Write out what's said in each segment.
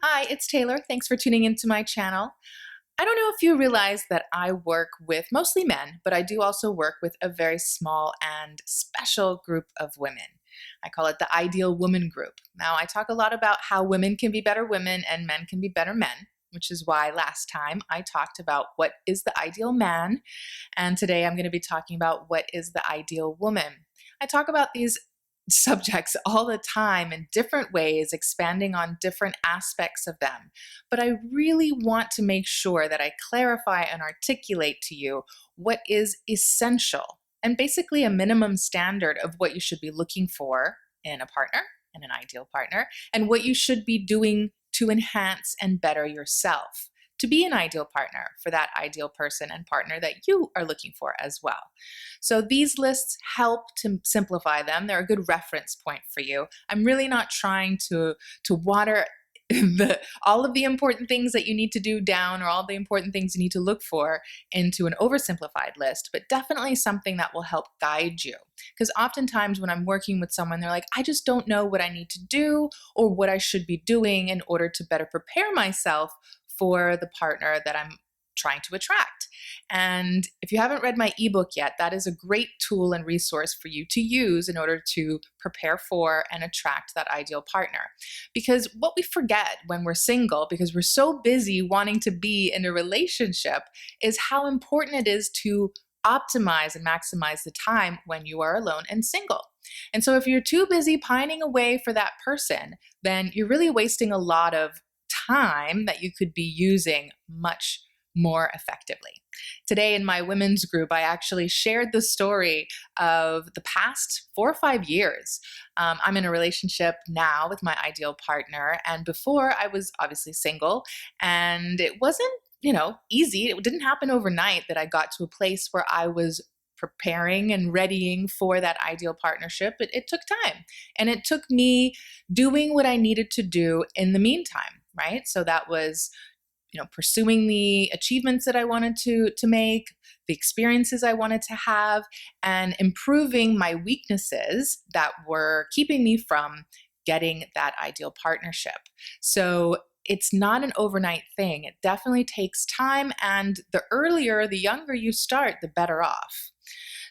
Hi, it's Taylor. Thanks for tuning into my channel. I don't know if you realize that I work with mostly men, but I do also work with a very small and special group of women. I call it the Ideal Woman Group. Now, I talk a lot about how women can be better women and men can be better men, which is why last time I talked about what is the ideal man, and today I'm going to be talking about what is the ideal woman. I talk about these subjects all the time in different ways, expanding on different aspects of them. But I really want to make sure that I clarify and articulate to you what is essential and basically a minimum standard of what you should be looking for in a partner, in an ideal partner, and what you should be doing to enhance and better yourself, to be an ideal partner for that ideal person and partner that you are looking for as well. So these lists help to simplify them. They're a good reference point for you. I'm really not trying to water all of the important things that you need to do down, or all the important things you need to look for into an oversimplified list, but definitely something that will help guide you. Because oftentimes when I'm working with someone, they're like, I just don't know what I need to do or what I should be doing in order to better prepare myself for the partner that I'm trying to attract. And if you haven't read my ebook yet, that is a great tool and resource for you to use in order to prepare for and attract that ideal partner. Because what we forget when we're single, because we're so busy wanting to be in a relationship, is how important it is to optimize and maximize the time when you are alone and single. And so if you're too busy pining away for that person, then you're really wasting a lot of time that you could be using much more effectively. Today in my women's group, I actually shared the story of the past 4 or 5 years. I'm in a relationship now with my ideal partner, and before I was obviously single, and it wasn't, easy. It didn't happen overnight that I got to a place where I was preparing and readying for that ideal partnership. It took time, and it took me doing what I needed to do in the meantime, right? So that was pursuing the achievements that I wanted to make, the experiences I wanted to have, and improving my weaknesses that were keeping me from getting that ideal partnership. So it's not an overnight thing. It definitely takes time, and the earlier, the younger you start, the better off.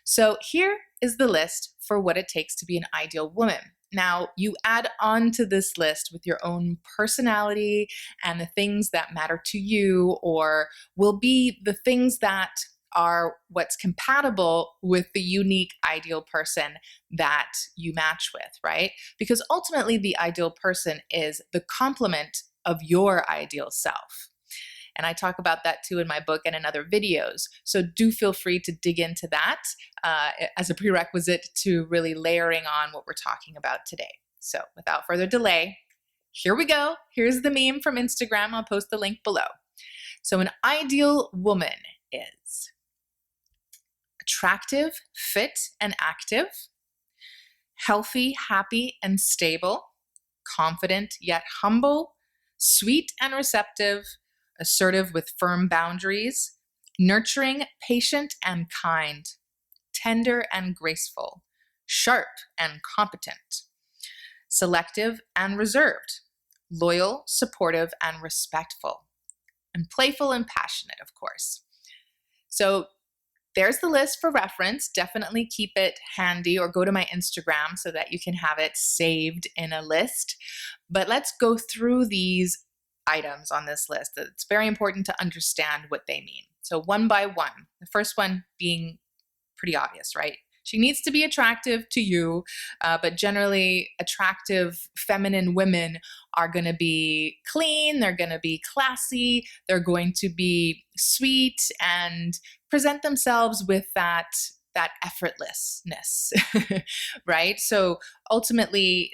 So here is the list for what it takes to be an ideal woman. Now, you add on to this list with your own personality and the things that matter to you, or will be the things that are what's compatible with the unique ideal person that you match with, right? Because ultimately, the ideal person is the complement of your ideal self. And I talk about that too in my book and in other videos. So do feel free to dig into that as a prerequisite to really layering on what we're talking about today. So without further delay, here we go. Here's the meme from Instagram. I'll post the link below. So an ideal woman is attractive, fit, and active, healthy, happy, and stable, confident yet humble, sweet and receptive, assertive with firm boundaries, nurturing, patient, and kind, tender and graceful, sharp and competent, selective and reserved, loyal, supportive, and respectful, and playful and passionate, of course. So there's the list for reference. Definitely keep it handy or go to my Instagram so that you can have it saved in a list. But let's go through these items on this list. It's very important to understand what they mean. So one by one, the first one being pretty obvious, right? She needs to be attractive to you, but generally attractive feminine women are going to be clean, they're going to be classy, they're going to be sweet and present themselves with that effortlessness, right? So ultimately,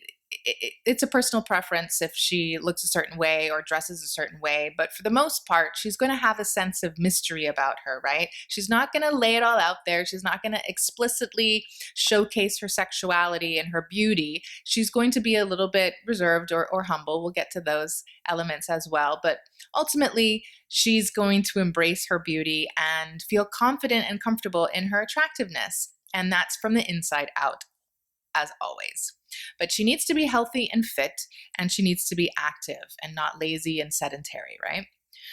it's a personal preference if she looks a certain way or dresses a certain way, but for the most part, she's going to have a sense of mystery about her, right? She's not going to lay it all out there. She's not going to explicitly showcase her sexuality and her beauty. She's going to be a little bit reserved or humble. We'll get to those elements as well, but ultimately, she's going to embrace her beauty and feel confident and comfortable in her attractiveness, and that's from the inside out, as always. But she needs to be healthy and fit, and she needs to be active and not lazy and sedentary, right?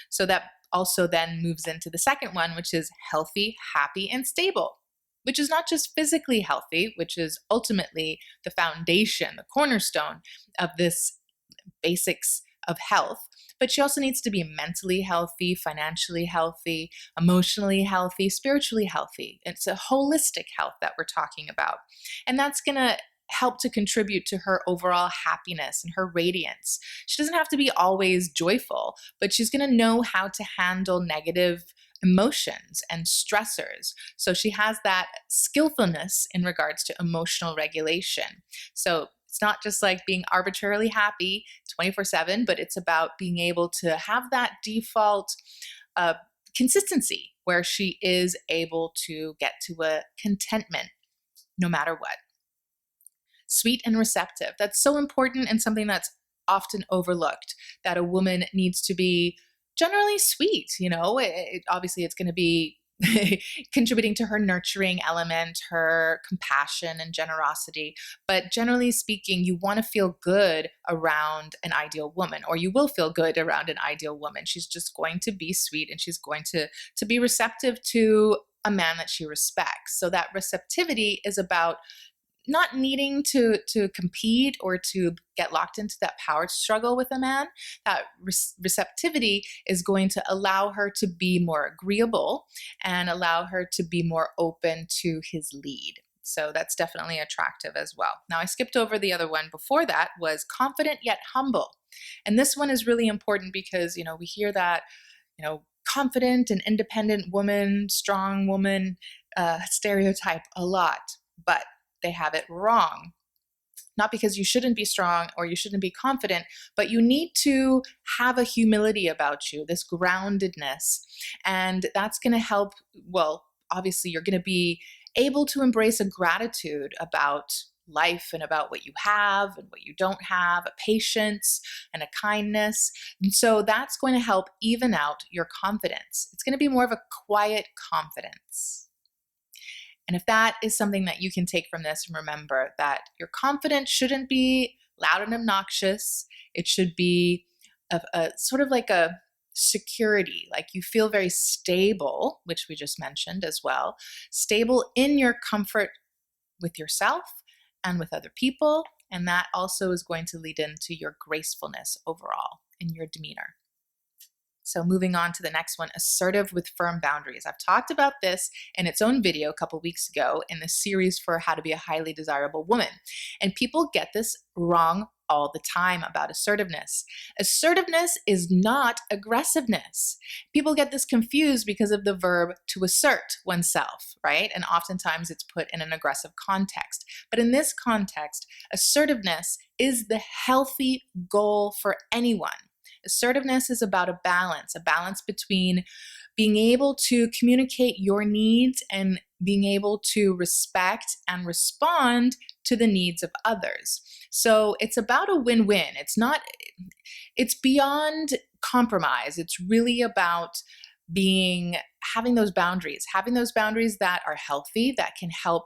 So that also then moves into the second one, which is healthy, happy, and stable, which is not just physically healthy, which is ultimately the foundation, the cornerstone of this basics of health, but she also needs to be mentally healthy, financially healthy, emotionally healthy, spiritually healthy. It's a holistic health that we're talking about. And that's going to help to contribute to her overall happiness and her radiance. She doesn't have to be always joyful, but she's going to know how to handle negative emotions and stressors. So she has that skillfulness in regards to emotional regulation. So it's not just like being arbitrarily happy 24/7, but it's about being able to have that default consistency where she is able to get to a contentment no matter what. Sweet and receptive. That's so important and something that's often overlooked, that a woman needs to be generally sweet. Obviously it's going to be contributing to her nurturing element, her compassion and generosity. But generally speaking, you want to feel good around an ideal woman, or you will feel good around an ideal woman. She's just going to be sweet, and she's going to be receptive to a man that she respects. So that receptivity is about not needing to compete or to get locked into that power struggle with a man. That receptivity is going to allow her to be more agreeable and allow her to be more open to his lead. So that's definitely attractive as well. Now, I skipped over the other one before that, was confident yet humble. And this one is really important because, we hear that, confident and independent woman, strong woman stereotype a lot, but they have it wrong. Not because you shouldn't be strong or you shouldn't be confident, but you need to have a humility about you, this groundedness. And that's going to help. Well, obviously, you're going to be able to embrace a gratitude about life and about what you have and what you don't have, a patience and a kindness. And so that's going to help even out your confidence. It's going to be more of a quiet confidence. And if that is something that you can take from this, remember that your confidence shouldn't be loud and obnoxious. It should be a sort of like a security, like you feel very stable, which we just mentioned as well, stable in your comfort with yourself and with other people. And that also is going to lead into your gracefulness overall in your demeanor. So moving on to the next one, assertive with firm boundaries. I've talked about this in its own video a couple weeks ago in the series for how to be a highly desirable woman. And people get this wrong all the time about assertiveness. Assertiveness is not aggressiveness. People get this confused because of the verb to assert oneself, right? And oftentimes it's put in an aggressive context. But in this context, assertiveness is the healthy goal for anyone. Assertiveness is about a balance between being able to communicate your needs and being able to respect and respond to the needs of others. So it's about a win-win. It's beyond compromise. It's really about having those boundaries that are healthy, that can help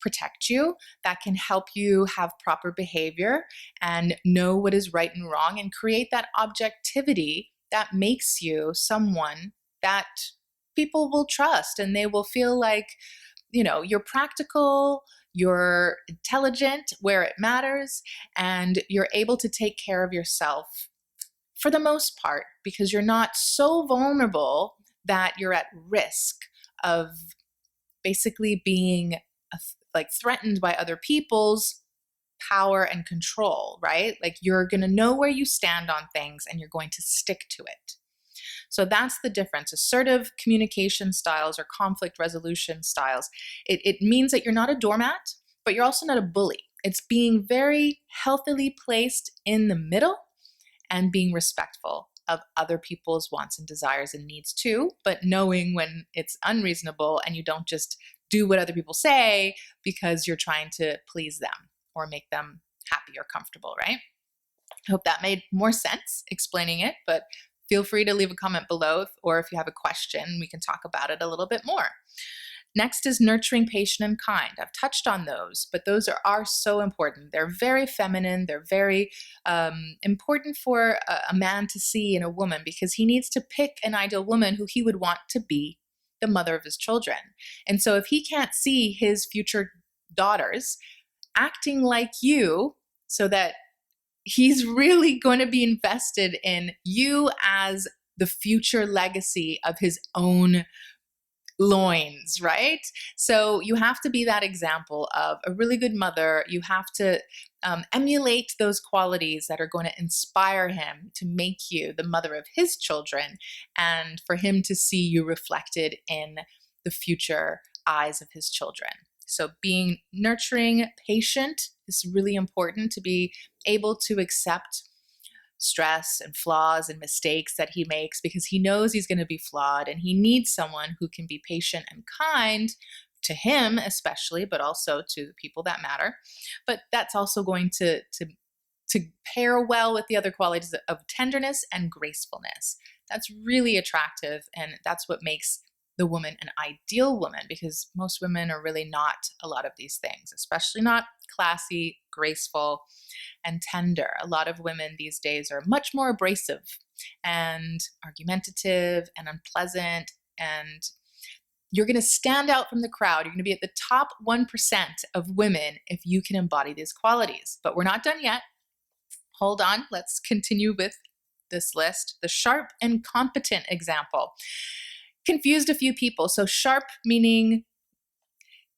protect you, that can help you have proper behavior and know what is right and wrong, and create that objectivity that makes you someone that people will trust, and they will feel like, you're practical, you're intelligent where it matters, and you're able to take care of yourself for the most part because you're not so vulnerable that you're at risk of basically being threatened by other people's power and control, right? Like you're going to know where you stand on things and you're going to stick to it. So that's the difference. Assertive communication styles or conflict resolution styles. It means that you're not a doormat, but you're also not a bully. It's being very healthily placed in the middle and being respectful of other people's wants and desires and needs too, but knowing when it's unreasonable and you don't just do what other people say because you're trying to please them or make them happy or comfortable, right? I hope that made more sense explaining it, but feel free to leave a comment below, or if you have a question, we can talk about it a little bit more. Next is nurturing, patient, and kind. I've touched on those, but those are so important. They're very feminine. They're very important for a man to see in a woman, because he needs to pick an ideal woman who he would want to be the mother of his children. And so if he can't see his future daughters acting like you, so that he's really going to be invested in you as the future legacy of his own loins, right? So you have to be that example of a really good mother. You have to emulate those qualities that are going to inspire him to make you the mother of his children, and for him to see you reflected in the future eyes of his children. So being nurturing, patient is really important, to be able to accept stress and flaws and mistakes that he makes, because he knows he's going to be flawed, and he needs someone who can be patient and kind to him especially, but also to the people that matter. But that's also going to pair well with the other qualities of tenderness and gracefulness. That's really attractive, and that's what makes the woman an ideal woman, because most women are really not a lot of these things, especially not classy, graceful, and tender. A lot of women these days are much more abrasive and argumentative and unpleasant, and you're going to stand out from the crowd. You're going to be at the top 1% of women if you can embody these qualities. But we're not done yet. Hold on, let's continue with this list. The sharp and competent example confused a few people. So sharp meaning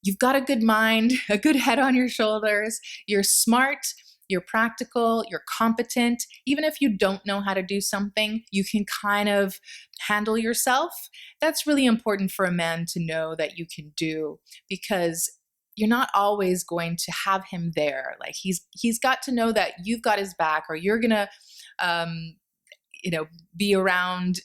you've got a good mind, a good head on your shoulders, you're smart, you're practical, you're competent. Even if you don't know how to do something, you can kind of handle yourself. That's really important for a man to know that you can do, because you're not always going to have him there. Like he's got to know that you've got his back, or you're gonna be around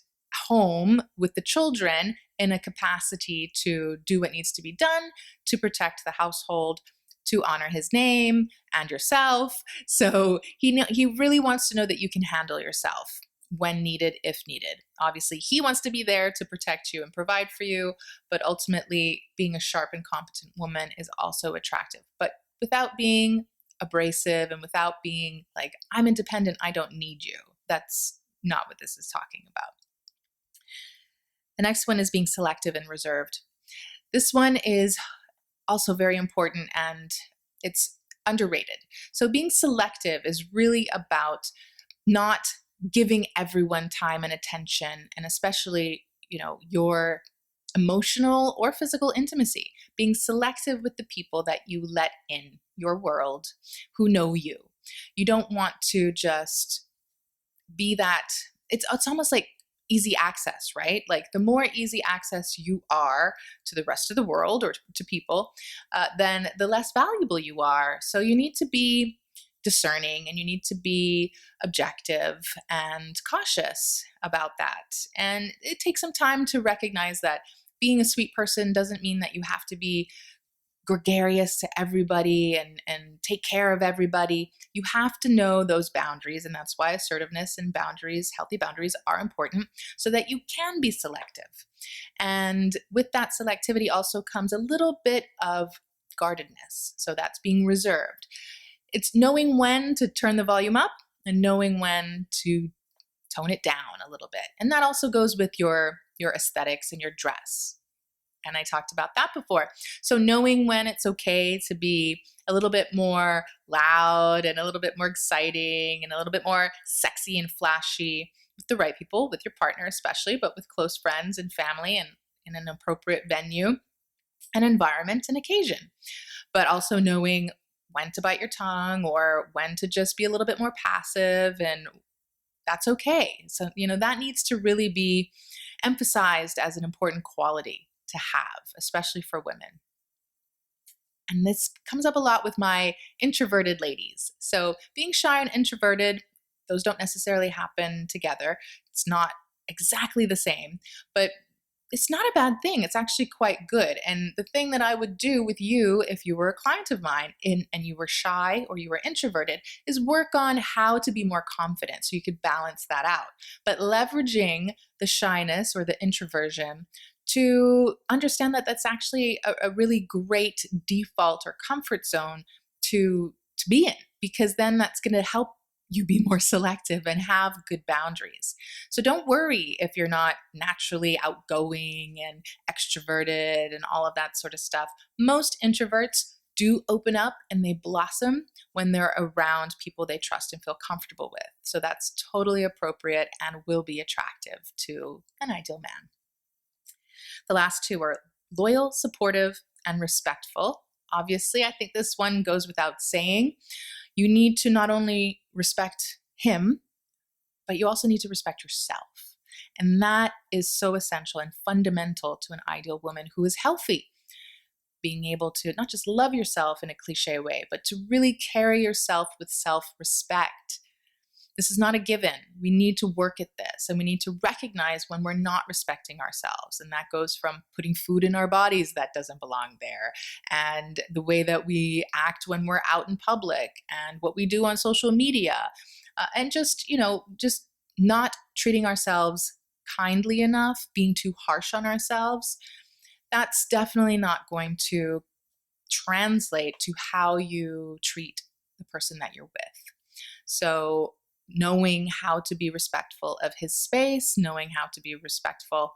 home with the children in a capacity to do what needs to be done to protect the household, to honor his name and yourself. So he really wants to know that you can handle yourself when needed, if needed. Obviously, he wants to be there to protect you and provide for you, but ultimately being a sharp and competent woman is also attractive, but without being abrasive and without being like, I'm independent, I don't need you. That's not what this is talking about. The next one is being selective and reserved. This one is also very important, and it's underrated. So being selective is really about not giving everyone time and attention, and especially, your emotional or physical intimacy. Being selective with the people that you let in your world who know you. You don't want to just be that, it's almost like easy access, right? Like the more easy access you are to the rest of the world or to people, then the less valuable you are. So you need to be discerning, and you need to be objective and cautious about that. And it takes some time to recognize that being a sweet person doesn't mean that you have to be gregarious to everybody and take care of everybody. You have to know those boundaries, and that's why assertiveness and boundaries, healthy boundaries, are important, so that you can be selective. And with that selectivity also comes a little bit of guardedness. So that's being reserved. It's knowing when to turn the volume up and knowing when to tone it down a little bit. And that also goes with your aesthetics and your dress. And I talked about that before. So knowing when it's okay to be a little bit more loud and a little bit more exciting and a little bit more sexy and flashy with the right people, with your partner especially, but with close friends and family, and in an appropriate venue and environment and occasion. But also knowing when to bite your tongue or when to just be a little bit more passive, and that's okay. So, that needs to really be emphasized as an important quality to have, especially for women. And this comes up a lot with my introverted ladies. So being shy and introverted, those don't necessarily happen together. It's not exactly the same, but it's not a bad thing. It's actually quite good. And the thing that I would do with you if you were a client of mine and you were shy or you were introverted is work on how to be more confident so you could balance that out. But leveraging the shyness or the introversion to understand that that's actually a really great default or comfort zone to be in, because then that's going to help you be more selective and have good boundaries. So don't worry if you're not naturally outgoing and extroverted and all of that sort of stuff. Most introverts do open up and they blossom when they're around people they trust and feel comfortable with. So that's totally appropriate and will be attractive to an ideal man. The last two are loyal, supportive, and respectful. Obviously, I think this one goes without saying. You need to not only respect him, but you also need to respect yourself. And that is so essential and fundamental to an ideal woman who is healthy. Being able to not just love yourself in a cliche way, but to really carry yourself with self-respect. This is not a given. We need to work at this, and we need to recognize when we're not respecting ourselves. And that goes from putting food in our bodies that doesn't belong there, and the way that we act when we're out in public, and what we do on social media, and just not treating ourselves kindly enough, being too harsh on ourselves. That's definitely not going to translate to how you treat the person that you're with. So knowing how to be respectful of his space, knowing how to be respectful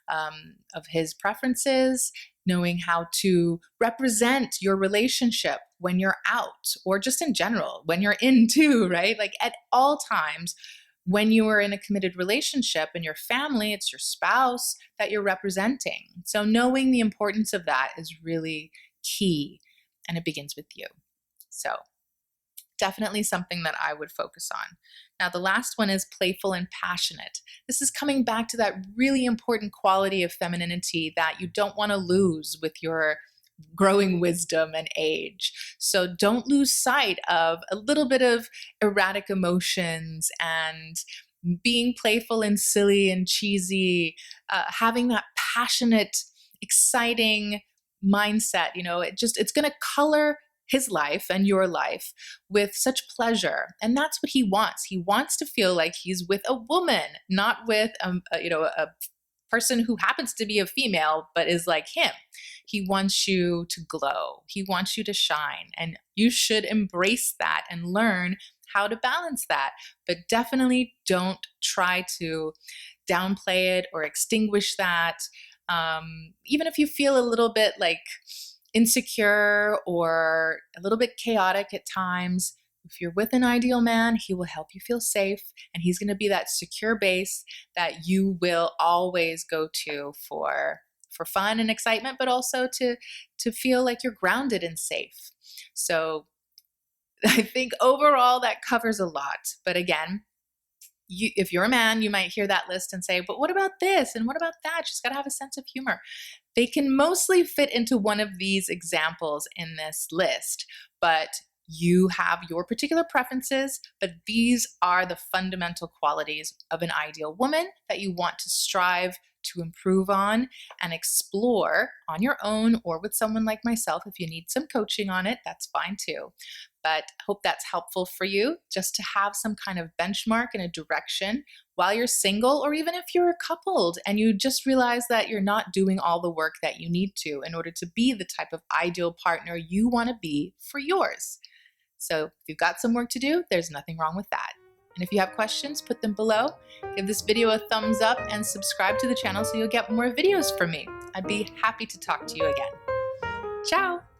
of his preferences, knowing how to represent your relationship when you're out, or just in general, when you're in too, right? Like at all times, when you are in a committed relationship and your family, it's your spouse that you're representing. So knowing the importance of that is really key, and it begins with you. So definitely something that I would focus on. Now, the last one is playful and passionate. This is coming back to that really important quality of femininity that you don't want to lose with your growing wisdom and age. So don't lose sight of a little bit of erratic emotions and being playful and silly and cheesy, having that passionate, exciting mindset. It's going to color his life and your life with such pleasure. And that's what he wants. He wants to feel like he's with a woman, not with a person who happens to be a female but is like him. He wants you to glow. He wants you to shine. And you should embrace that and learn how to balance that. But definitely don't try to downplay it or extinguish that. Even if you feel a little bit like insecure or a little bit chaotic at times, if you're with an ideal man, he will help you feel safe, and he's going to be that secure base that you will always go to for fun and excitement, but also to feel like you're grounded and safe. So I think overall that covers a lot. But again, if you're a man, you might hear that list and say, but what about this? And what about that? She's got to have a sense of humor. They can mostly fit into one of these examples in this list, but you have your particular preferences, but these are the fundamental qualities of an ideal woman that you want to strive to improve on and explore on your own, or with someone like myself. If you need some coaching on it, that's fine too. But I hope that's helpful for you, just to have some kind of benchmark and a direction while you're single, or even if you're coupled and you just realize that you're not doing all the work that you need to in order to be the type of ideal partner you want to be for yours. So if you've got some work to do, there's nothing wrong with that. And if you have questions, put them below. Give this video a thumbs up and subscribe to the channel so you'll get more videos from me. I'd be happy to talk to you again. Ciao!